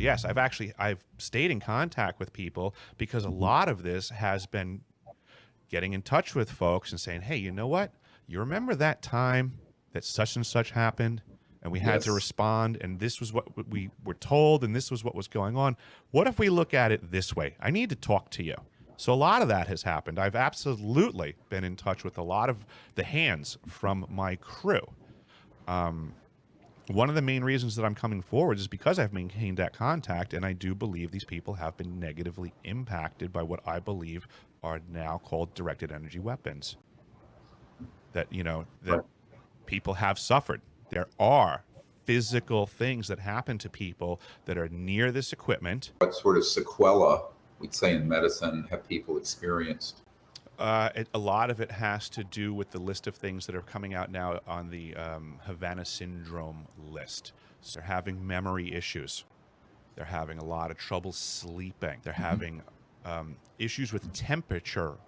yes, I've stayed in contact with people because a lot of this has been getting in touch with folks and saying, hey, you know what? You remember that time that such and such happened and we had to Yes. respond and this was what we were told and this was what was going on. What if we look at it this way? I need to talk to you. So a lot of that has happened. I've absolutely been in touch with a lot of the hands from my crew. One of the main reasons that I'm coming forward is because I've maintained that contact, and I do believe these people have been negatively impacted by what I believe are now called directed energy weapons. That, that Right. people have suffered. There are physical things that happen to people that are near this equipment. What sort of sequela, we'd say in medicine, have people experienced? A lot of it has to do with the list of things that are coming out now on the Havana syndrome list. So they're having memory issues. They're having a lot of trouble sleeping. They're having issues with temperature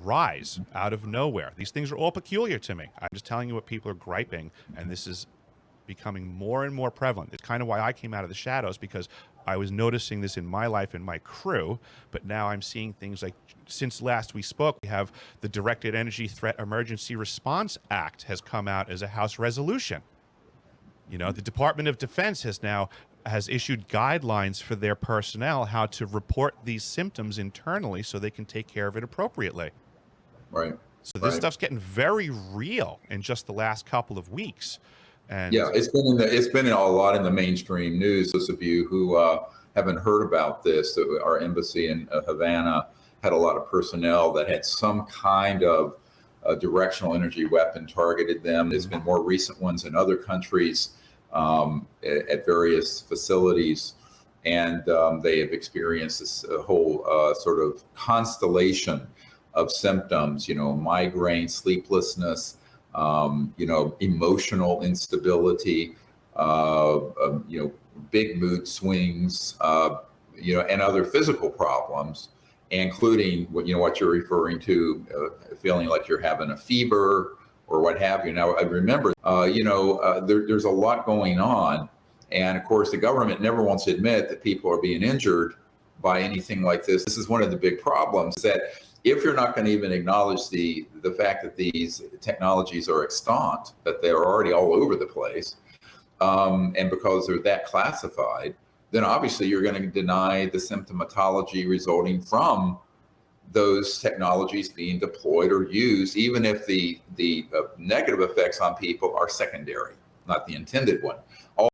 rise out of nowhere. These things are all peculiar to me. I'm just telling you what people are griping, and this is becoming more and more prevalent. It's kind of why I came out of the shadows, because I was noticing this in my life and my crew, but now I'm seeing things like, since last we spoke, we have the Directed Energy Threat Emergency Response Act has come out as a House resolution. The Department of Defense has issued guidelines for their personnel how to report these symptoms internally so they can take care of it appropriately. Right. So this stuff's getting very real in just the last couple of weeks. And yeah, it's been a lot in the mainstream news. Those of you who haven't heard about this, our embassy in Havana had a lot of personnel that had some kind of directional energy weapon targeted them. There's been more recent ones in other countries at various facilities, and they have experienced this whole sort of constellation of symptoms. Migraine, sleeplessness. Emotional instability, big mood swings, and other physical problems, including what you're referring to, feeling like you're having a fever or what have you. Now, I remember, there's a lot going on. And of course, the government never wants to admit that people are being injured by anything like this. This is one of the big problems, that if you're not going to even acknowledge the fact that these technologies are extant, that they're already all over the place, and because they're that classified, then obviously you're going to deny the symptomatology resulting from those technologies being deployed or used, even if the negative effects on people are secondary, not the intended one.